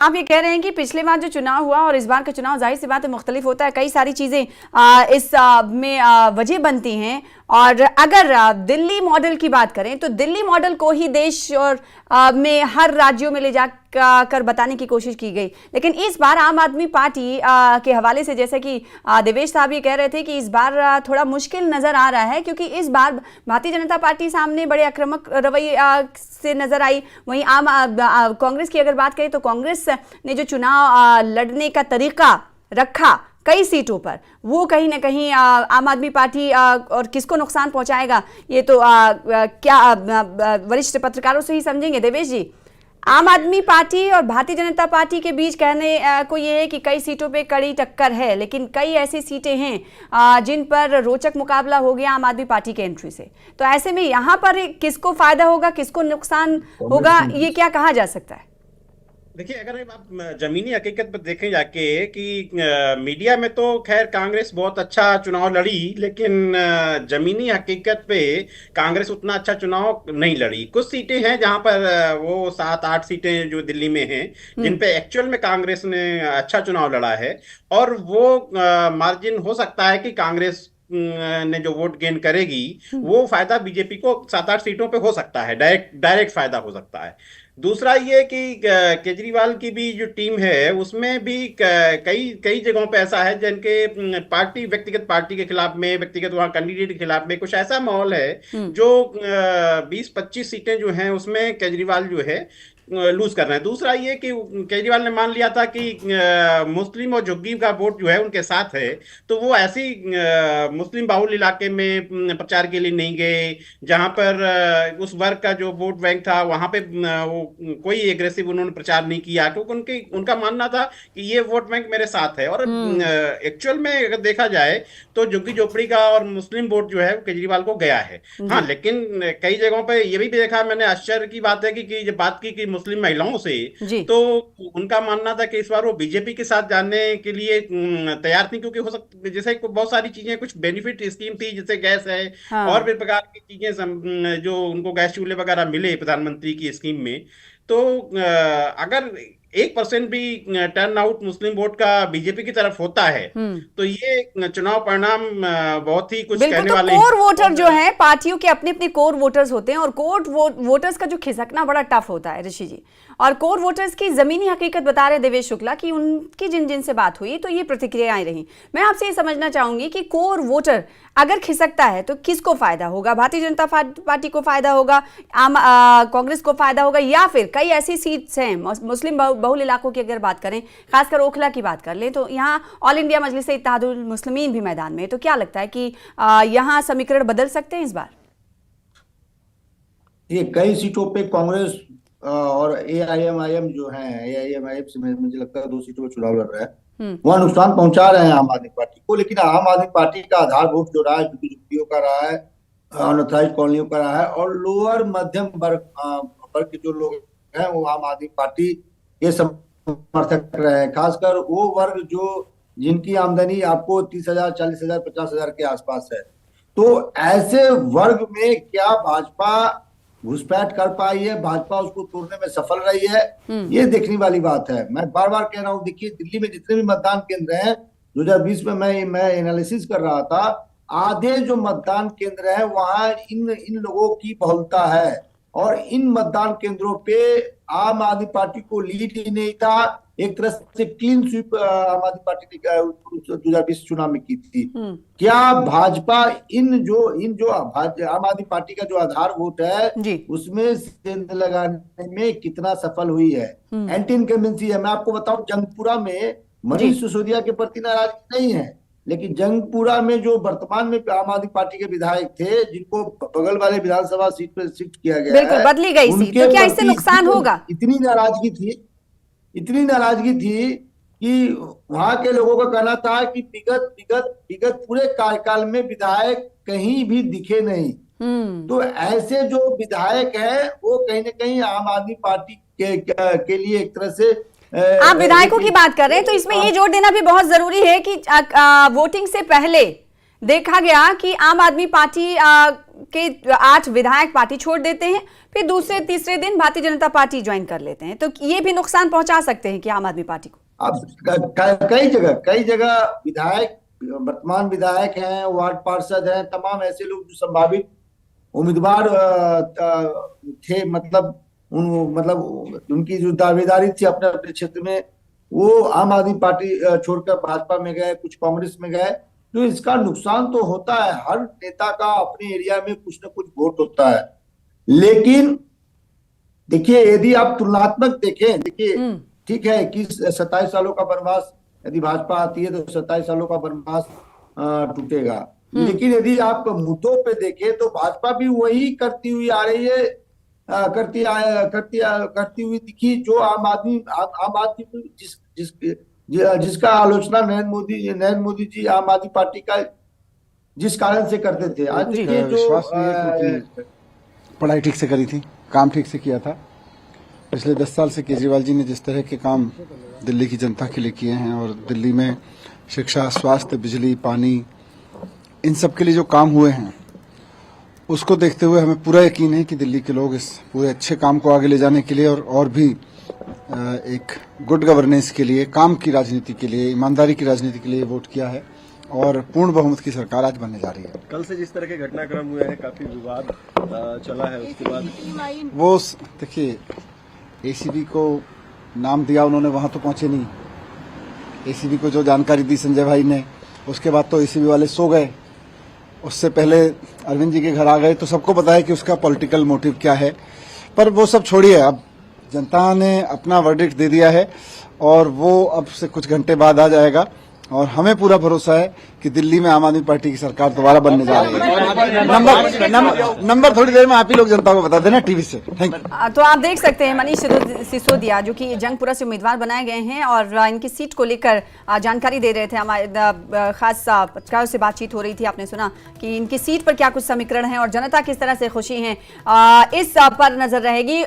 आप ये कह रहे हैं कि पिछले बार जो चुनाव हुआ और इस बार का चुनाव जाहिर सी बात है मुख्तलिफ होता है, कई सारी चीजें इस में वजह बनती हैं। और अगर दिल्ली मॉडल की बात करें तो दिल्ली मॉडल को ही देश और में हर राज्यों में ले जा कर बताने की कोशिश की गई, लेकिन इस बार आम आदमी पार्टी के हवाले से जैसे कि देवेश साहब ये कह रहे थे कि इस बार थोड़ा मुश्किल नजर आ रहा है, क्योंकि इस बार भारतीय जनता पार्टी सामने बड़े आक्रामक रवैये से नजर आई। वहीं कांग्रेस की अगर बात करें तो कांग्रेस ने जो चुनाव लड़ने का तरीका रखा कई सीटों पर, वो कहीं ना कहीं आम आदमी पार्टी और किसको नुकसान पहुंचाएगा ये तो क्या वरिष्ठ पत्रकारों से ही समझेंगे। देवेश जी, आम आदमी पार्टी और भारतीय जनता पार्टी के बीच कहने को ये है कि कई सीटों पे कड़ी टक्कर है, लेकिन कई ऐसी सीटें हैं जिन पर रोचक मुकाबला हो गया आम आदमी पार्टी के एंट्री से। तो ऐसे में यहाँ पर किसको फायदा होगा, किसको नुकसान होगा, ये क्या कहा जा सकता है? देखिए, अगर आप जमीनी हकीकत पर देखें जाके कि मीडिया में तो खैर कांग्रेस बहुत अच्छा चुनाव लड़ी, लेकिन जमीनी हकीकत पे कांग्रेस उतना अच्छा चुनाव नहीं लड़ी। कुछ सीटें हैं जहां पर वो 7-8 सीटें जो दिल्ली में हैं जिन पे एक्चुअल में कांग्रेस ने अच्छा चुनाव लड़ा है, और वो मार्जिन हो सकता है कि कांग्रेस ने जो वोट गेन करेगी वो फायदा बीजेपी को 7-8 सीटों पे हो सकता है, डायरेक्ट फायदा हो सकता है। दूसरा ये कि केजरीवाल की भी जो टीम है उसमें भी कई कई जगहों पे ऐसा है जिनके व्यक्तिगत पार्टी के खिलाफ में, व्यक्तिगत वहां कैंडिडेट के खिलाफ में कुछ ऐसा माहौल है जो 20-25 सीटें जो हैं उसमें केजरीवाल जो है लूज कर रहे हैं। दूसरा ये कि केजरीवाल ने मान लिया था कि मुस्लिम और झुग्गी का वोट जो है उनके साथ है, तो वो ऐसी मुस्लिम बाहुल इलाके में प्रचार के लिए नहीं गए जहां पर उस वर्ग का जो वोट बैंक था वहां पे वो कोई एग्रेसिव उन्होंने प्रचार नहीं किया, क्योंकि उनका मानना था कि ये वोट बैंक मेरे साथ है। और एक्चुअल में अगर देखा जाए तो झुग्गी झोपड़ी का और मुस्लिम वोट जो है केजरीवाल को गया है। हाँ, लेकिन कई जगहों पर ये भी देखा मैंने, आश्चर्य की बात है कि जब बात की मुस्लिम महिलाओं से, तो उनका मानना था कि इस बार वो बीजेपी के साथ जाने के लिए तैयार थी, क्योंकि हो सकता जैसे बहुत सारी चीजें, कुछ बेनिफिट स्कीम थी जैसे गैस है, हाँ, और भी प्रकार की चीजें जो उनको गैस चूल्हे वगैरह मिले प्रधानमंत्री की स्कीम में। तो अगर 1% भी टर्न आउट मुस्लिम वोट का बीजेपी की तरफ होता है तो ये चुनाव परिणाम बहुत ही कुछ कहने वाले कोर वोटर जो है, पार्टियों के अपने अपने कोर वोटर्स होते हैं, और कोर वोटर्स का जो खिसकना बड़ा टफ होता है ऋषि जी। और कोर वोटर्स की जमीनी हकीकत बता रहे देवेश शुक्ला कि उनकी जिन से बात हुई तो ये प्रतिक्रियाएं रही। मैं आपसे ये समझना चाहूंगी कि कोर वोटर अगर खिसकता है तो किसको फायदा होगा? भारतीय जनता पार्टी को फायदा होगा, कांग्रेस को फायदा होगा, या फिर कई ऐसी सीट्स हैं मुस्लिम बहुल इलाकों की अगर बात करें, खासकर ओखला की बात कर लें, तो यहाँ ऑल इंडिया मजलिस इत्तेहादुल मुस्लिमीन भी मैदान में है। तो क्या लगता है कि यहाँ समीकरण बदल सकते हैं इस बार? ये कई सीटों पे कांग्रेस और एआईएमआईएम जो है, एआईएमआईएम से मुझे लगता है 2 सीटों पर चुनाव लड़ रहा है, वह नुकसान पहुंचा रहे हैं आम आदमी पार्टी को। लेकिन आम आदमी पार्टी का आधारभूत जो रहा है झुग्गियों का रहा है, अनऑथराइज्ड कॉलोनियों का रहा है, और लोअर मध्यम वर्ग के जो लोग हैं वो आम आदमी पार्टी के समर्थक रहे हैं। खासकर वो वर्ग जो जिनकी आमदनी आपको 30,000, 40,000, 50,000 के आसपास है। तो ऐसे वर्ग में क्या भाजपा घुसपैठ कर पाई है, भाजपा उसको तोड़ने में सफल रही है, ये देखने वाली बात है। मैं बार बार कह रहा हूँ, देखिए दिल्ली में जितने भी मतदान केंद्र हैं 2020 में मैं एनालिसिस कर रहा था, आधे जो मतदान केंद्र है वहां इन लोगों की बहुलता है, और इन मतदान केंद्रों पे आम आदमी पार्टी को लीड ही नहीं था। एक तरह से क्लीन स्वीप आम आदमी पार्टी ने 2020 चुनाव में की थी। क्या भाजपा इन जो आम आदमी पार्टी का जो आधार वोट है उसमें सेंध लगाने में कितना सफल हुई है? एंटी इनकम्बेंसी है। मैं आपको बताऊं, जंगपुरा में मनीष सिसोदिया के प्रति नाराजगी नहीं है, लेकिन जंगपुरा में जो वर्तमान में आम आदमी पार्टी के विधायक थे जिनको बगल वाले विधानसभा सीट पर शिफ्ट किया गया, बिल्कुल बदली गई सीट, तो क्या इससे नुकसान होगा? इतनी नाराजगी थी कि वहां के लोगों का कहना था कि विगत पूरे कार्यकाल में विधायक कहीं भी दिखे नहीं। तो ऐसे जो विधायक हैं वो कहीं ना कहीं आम आदमी पार्टी के लिए एक तरह से, आप विधायकों की बात कर रहे हैं तो इसमें ये जोर देना भी बहुत जरूरी है कि वोटिंग से पहले देखा गया कि आम आदमी पार्टी के 8 विधायक पार्टी छोड़ देते हैं, फिर दूसरे तीसरे दिन भारतीय जनता पार्टी ज्वाइन कर लेते हैं, तो ये भी नुकसान पहुंचा सकते हैं कि आम आदमी पार्टी को? अब कई जगह विधायक, वर्तमान विधायक हैं, वार्ड पार्षद हैं, तमाम ऐसे लोग जो संभावित उम्मीदवार थे, मतलब उनकी जो दावेदारी थी अपने अपने क्षेत्र में, वो आम आदमी पार्टी छोड़कर भाजपा में गए, कुछ कांग्रेस में गए। तो इसका नुकसान तो होता है, हर नेता का अपने एरिया में कुछ न कुछ वोट होता है। लेकिन देखिए, यदि आप तुलनात्मक देखें, देखिए ठीक है कि 27 सालों का वनवास यदि भाजपा आती है तो 27 सालों का वनवास टूटेगा। लेकिन यदि आप मुद्दों पे देखें तो भाजपा भी वही करती हुई आ रही है, करती हुई दिखी जो आम आदमी जिसका आलोचना नरेंद्र मोदी जी आम आदमी पार्टी का जिस कारण से करते थे। आज देखिए जो पढ़ाई ठीक से करी थी, काम ठीक से किया था। पिछले 10 साल से केजरीवाल जी ने जिस तरह के काम दिल्ली की जनता के लिए किए हैं, और दिल्ली में शिक्षा, स्वास्थ्य, बिजली, पानी, इन सब के लिए जो काम हुए हैं, उसको देखते हुए हमें पूरा यकीन है कि दिल्ली के लोग इस पूरे अच्छे काम को आगे ले जाने के लिए और भी एक गुड गवर्नेंस के लिए, काम की राजनीति के लिए, ईमानदारी की राजनीति के लिए वोट किया है, और पूर्ण बहुमत की सरकार आज बनने जा रही है। कल से जिस तरह के घटनाक्रम हुए हैं, काफी विवाद चला है, उसके बाद वो देखिए, एसीबी को नाम दिया उन्होंने, वहां तो पहुंचे नहीं। एसीबी को जो जानकारी दी संजय भाई ने, उसके बाद तो एसीबी वाले सो गए। उससे पहले अरविंद जी के घर आ गए, तो सबको पता है कि उसका पॉलिटिकल मोटिव क्या है। पर वो सब छोड़िए, अब जनता ने अपना वर्डिक्ट दे दिया है, और वो अब से कुछ घंटे बाद आ जाएगा, और हमें पूरा भरोसा है कि दिल्ली में आम आदमी पार्टी की सरकार दोबारा बनने जा रही है। नंबर थोड़ी देर में आप ही लोग जनता को बता देना टीवी से। Thank you. तो आप देख सकते हैं मनीष सिसोदिया जो कि जंगपुरा से उम्मीदवार बनाए गए हैं, और इनकी सीट को लेकर जानकारी दे रहे थे। हमारे खास पत्रकारों से बातचीत हो रही थी, आपने सुना कि इनकी सीट पर क्या कुछ समीकरण है और जनता किस तरह से खुशी है, इस पर नजर रहेगी।